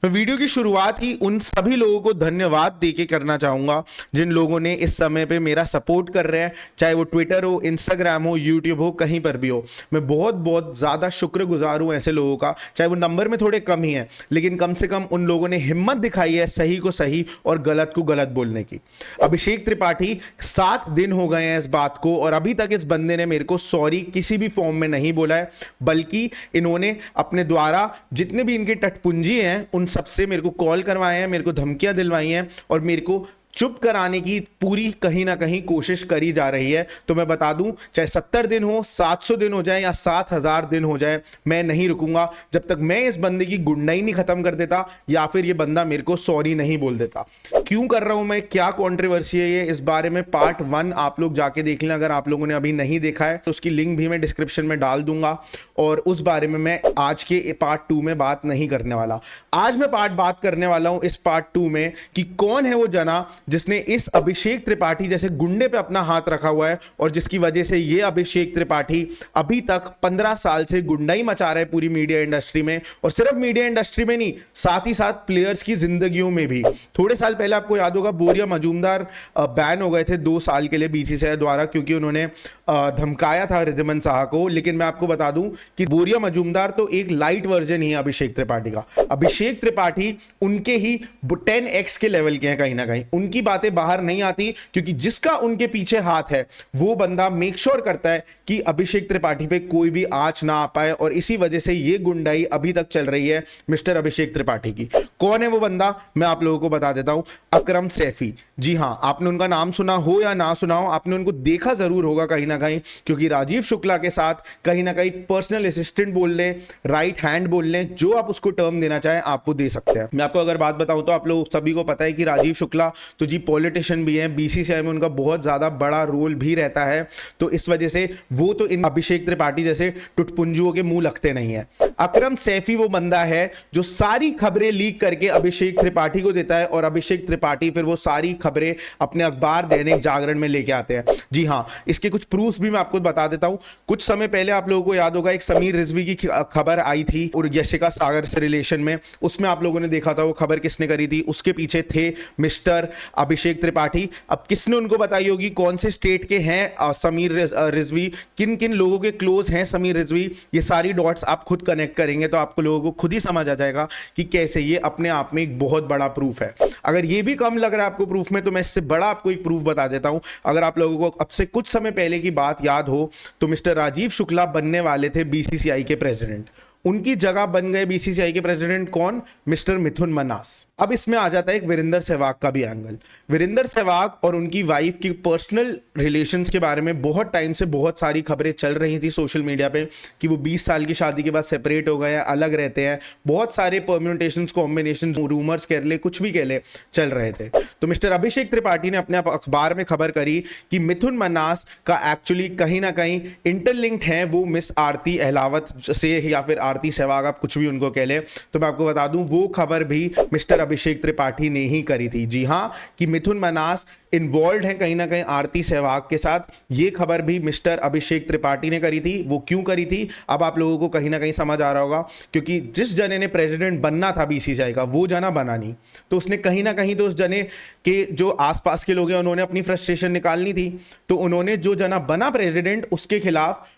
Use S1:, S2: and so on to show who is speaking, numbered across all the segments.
S1: मैं वीडियो की शुरुआत ही उन सभी लोगों को धन्यवाद देके करना चाहूंगा जिन लोगों ने इस समय पे मेरा सपोर्ट कर रहे हैं, चाहे वो ट्विटर हो, इंस्टाग्राम हो, यूट्यूब हो, कहीं पर भी हो। मैं बहुत बहुत ज़्यादा शुक्रगुजार हूं ऐसे लोगों का, चाहे वो नंबर में थोड़े कम ही हैं, लेकिन कम से कम उन लोगों ने हिम्मत दिखाई है सही को सही और गलत को गलत बोलने की। अभिषेक त्रिपाठी 7 दिन हो गए हैं इस बात को, और अभी तक इस बंदे ने मेरे को सॉरी किसी भी फॉर्म में नहीं बोला है, बल्कि इन्होंने अपने द्वारा जितने भी इनके टटपुंजी हैं उन सबसे मेरे को कॉल करवाए हैं, मेरे को धमकियां दिलवाई हैं और मेरे को चुप कराने की पूरी कहीं ना कहीं कोशिश करी जा रही है। तो मैं बता दूं, चाहे 70 दिन हो, 700 दिन हो जाए या 7000 दिन हो जाए, मैं नहीं रुकूंगा जब तक मैं इस बंदे की गुंडाई नहीं खत्म कर देता या फिर ये बंदा मेरे को सॉरी नहीं बोल देता। क्यों कर रहा हूं मैं, क्या कंट्रोवर्सी है ये, इस बारे में पार्ट 1 आप लोग जाके देख लें अगर आप लोगों ने अभी नहीं देखा है तो उसकी लिंक भी मैं डिस्क्रिप्शन में डाल दूंगा, और उस बारे में मैं आज के पार्ट 2 में बात नहीं करने वाला। आज मैं बात करने वाला हूं इस पार्ट 2 में कि कौन है वो जना जिसने इस अभिषेक त्रिपाठी जैसे गुंडे पे अपना हाथ रखा हुआ है, और जिसकी वजह से ये अभिषेक त्रिपाठी अभी तक 15 साल से गुंडाई मचा रहा है पूरी मीडिया इंडस्ट्री में, और सिर्फ मीडिया इंडस्ट्री में नहीं, साथ ही साथ प्लेयर्स की जिंदगियों में भी। थोड़े साल पहले आपको याद होगा बोरिया मजूमदार बैन हो गए थे 2 साल के लिए बीसीसीआई द्वारा, क्योंकि उन्होंने धमकाया था रिद्धिमान साहा को। लेकिन मैं आपको बता दूं कि बोरिया मजूमदार तो एक लाइट वर्जन ही है अभिषेक त्रिपाठी का। अभिषेक त्रिपाठी उनके ही 10x के लेवल के हैं, कहीं ना कहीं उनकी बातें बाहर नहीं आती, क्योंकि जिसका उनके पीछे हाथ है वो बंदा मेक श्योर करता है कि अभिषेक त्रिपाठी पे कोई भी आंच ना आ पाए, और इसी वजह से ये गुंडाई अभी तक चल रही है मिस्टर अभिषेक त्रिपाठी की। कौन है वो बंदा, मैं आप लोगों को बता देता हूं, अकरम सैफी। जी हां, आपने उनका नाम सुना हो या ना सुना हो, आपने उनको देखा जरूर होगा कहीं ना कहीं, क्योंकि राजीव शुक्ला के साथ कहीं ना कहीं पर्सनल असिस्टेंट बोल लें, राइट हैंड बोल लें, जो आप उसको टर्म देना चाहें आप वो दे सकते हैं। मैं आपको अगर बात बताऊं तो आप लोग सभी को पता है कि राजीव शुक्ला तो जी पॉलिटिशियन भी हैं, बीसीसीआई में उनका बहुत ज्यादा बड़ा रोल भी रहता है, तो इस वजह से वो तो इन अभिषेक त्रिपाठी जैसे टुटपुंजुओं के मुंह लगते नहीं है। अकरम सैफी वो बंदा है जो सारी खबरें लीक करके अभिषेक त्रिपाठी को देता है, और अभिषेक त्रिपाठी फिर वो सारी खबरें अपने अखबार दैनिक जागरण में लेके आते हैं। जी हां, इसके कुछ प्रूफ भी मैं आपको बता देता हूं। कुछ समय पहले आप लोगों को याद होगा एक समीर रिजवी की खबर आई थी और यशिका सागर से रिलेशन में, उसमें आप लोगों ने देखा था वो खबर किसने करी थी, उसके पीछे थे मिस्टर अभिषेक त्रिपाठी। अब किसने उनको बताई होगी, कौन से स्टेट के हैं समीर रिजवी, किन किन लोगों के क्लोज हैं समीर रिजवी, ये सारी डॉट्स आप खुद कनेक्ट करेंगे तो आपको लोगों को खुद ही समझ आ जाएगा कि कैसे ये अपने आप में एक बहुत बड़ा प्रूफ है। अगर ये भी कम लग रहा है आपको प्रूफ में, तो मैं इससे बड़ा आपको एक प्रूफ बता देता हूं। अगर आप लोगों को अब से कुछ समय पहले की बात याद हो तो मिस्टर राजीव शुक्ला बनने वाले थे बीसीसीआई के प्रेसिडेंट, उनकी जगह बन गए बीसीसीआई के प्रेसिडेंट कौन, मिस्टर मिथुन मन्हास। अब इसमें आ जाता है एक वीरेंद्र सहवाग का भी एंगल। वीरेंद्र सहवाग और उनकी वाइफ की पर्सनल रिलेशंस के बारे में बहुत टाइम से बहुत सारी खबरें चल रही थी सोशल मीडिया पे कि वो 20 साल की शादी के बाद सेपरेट हो गए हैं, अलग रहते हैं, बहुत सारे परम्यूटेशंस, कॉम्बिनेशन, रूमर्स कह ले, कुछ भी कह ले, चल रहे थे। तो मिस्टर अभिषेक त्रिपाठी ने अपने अखबार में खबर करी कि मिथुन मन्हास का एक्चुअली कहीं ना कहीं इंटरलिंक्ड है वो मिस आरती अहलावत से, या फिर आरती सहवाग, आप कुछ भी उनको कह ले। तो मैं आपको बता दूं वो खबर भी मिस्टर अभिषेक त्रिपाठी ने ही करी थी। जी हां, कि मिथुन मन्हास इन्वॉल्व है कहीं ना कहीं आरती सहवाग के साथ, ये खबर भी मिस्टर अभिषेक त्रिपाठी ने करी थी। वो क्यों करी थी अब आप लोगों को कहीं ना कहीं समझ आ रहा होगा, क्योंकि जिस जने ने प्रेसिडेंट बनना था बीसीसीआई का वो जना बना नहीं, तो उसने कहीं ना कहीं तो उस जने के जो आसपास के लोग हैं उन्होंने अपनी फ्रस्ट्रेशन निकालनी थी, तो उन्होंने जो जना बना प्रेसिडेंट उसके खिलाफ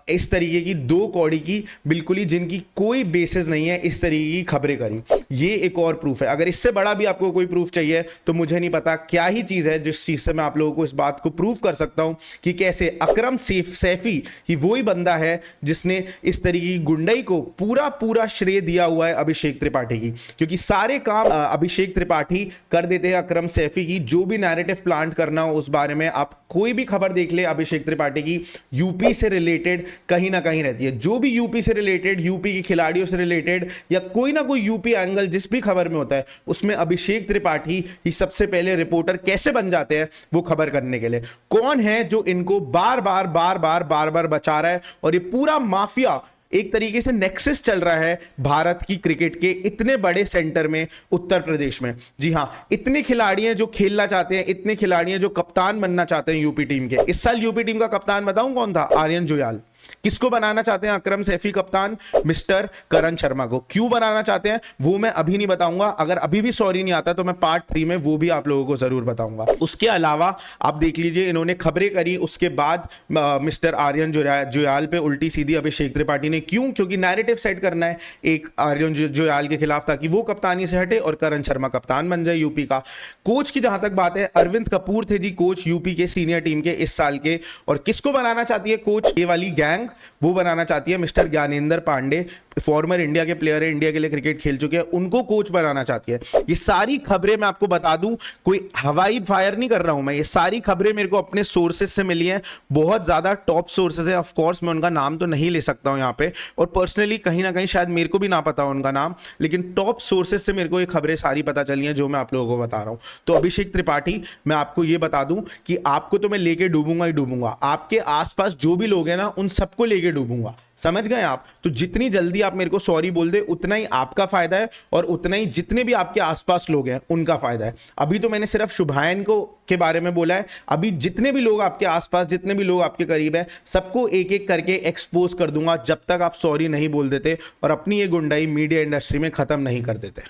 S1: इस तरीके की 2 कौड़ी की, बिल्कुल ही जिनकी कोई बेसिस नहीं है, इस तरीके की खबरें करी। ये एक और प्रूफ है। अगर इससे बड़ा भी आपको कोई प्रूफ चाहिए तो मुझे नहीं पता क्या ही चीज है जिस चीज से मैं आप लोगों को इस बात को प्रूफ कर सकता हूं कि कैसे अकरम सैफी ही वही बंदा है जिसने इस तरीके की गुंडाई को पूरा श्रेय दिया हुआ है अभिषेक त्रिपाठी की, क्योंकि सारे काम अभिषेक त्रिपाठी कर देते हैं अकरम सैफी की। जो भी नैरेटिव प्लांट करना हो उस बारे में आप कोई भी खबर देख ले अभिषेक त्रिपाठी की, यूपी से रिलेटेड कहीं ना कहीं रहती है। जो भी यूपी से रिलेटेड, यूपी के खिलाड़ियों से रिलेटेड, या कोई ना कोई यूपी एंगल जिस भी खबर में होता है उसमें अभिषेक त्रिपाठी ही सबसे पहले रिपोर्टर कैसे बन जाते हैं वो खबर करने के लिए। कौन है जो इनको बार बार बचा रहा है, और ये पूरा माफिया एक तरीके से नेक्सस चल रहा है भारत की क्रिकेट के इतने बड़े सेंटर में, उत्तर प्रदेश में। जी हां, इतने खिलाड़ी हैं जो खेलना चाहते हैं, इतने खिलाड़ी हैं जो कप्तान बनना चाहते हैं यूपी टीम के। इस साल यूपी टीम का कप्तान बताऊं कौन था, आर्यन जुयाल। किसको बनाना चाहते हैं अकरम सैफी कप्तान? मिस्टर करण शर्मा को। क्यों बनाना चाहते हैं वो मैं अभी नहीं बताऊंगा, अगर अभी भी सॉरी नहीं आता तो मैं पार्ट 3 में वो भी आप लोगों को जरूर बताऊंगा। उसके अलावा आप देख लीजिए, इन्होंने खबरें करी उसके बाद मिस्टर आर्यन जुयाल पे उल्टी सीधी अभिषेक त्रिपाठी ने। क्यों? क्योंकि नैरेटिव सेट करना है एक आर्यन जुयाल के खिलाफ, ताकि वो कप्तानी से हटे और करण शर्मा कप्तान बन जाए यूपी का। कोच की जहां तक बात है, अरविंद कपूर थे जी कोच यूपी के सीनियर टीम के इस साल के। और किसको बनाना चाहती है कोच ये वाली गैंग? वो बनाना चाहती है mister Gyanendra Pandey, former India के प्लेयर है, इंडिया के लिए क्रिकेट खेल चुके हैं, उनको कोच बनाना चाहती है। ये सारी खबरें मैं आपको बता दूं, कोई हवाई फायर नहीं कर रहा हूं मैं, ये सारी खबरें मेरे को अपने सोर्सेज से मिली हैं, बहुत ज्यादा टॉप सोर्सेज है। ऑफ कोर्स मैं उनका नाम तो नहीं ले सकता हूं यहां पे, और पर्सनली कहीं ना कहीं शायद मेरे को भी ना पता हो उनका नाम, लेकिन टॉप सोर्सेज से मेरे को ये खबरें सारी पता चली हैं जो मैं आप लोगों को बता रहा हूं। तो अभिषेक त्रिपाठी, मैं आपको ये बता दूं कि आपको तो मैं लेके डूबूंगा ही डूबूंगा, आपके आसपास जो भी लोग हैं ना उन सबको लेके डूबूंगा, समझ गए आप? तो जितनी जल्दी आप मेरे को सॉरी बोल दे उतना ही आपका फायदा है, और उतना ही जितने भी आपके आसपास लोग हैं उनका फायदा है। अभी तो मैंने सिर्फ शुभायन को के बारे में बोला है, अभी जितने भी लोग आपके आसपास, जितने भी लोग आपके करीब है, सबको एक एक करके एक्सपोज कर दूंगा जब तक आप सॉरी नहीं बोल देते और अपनी ये गुंडाई मीडिया इंडस्ट्री में खत्म नहीं कर देते।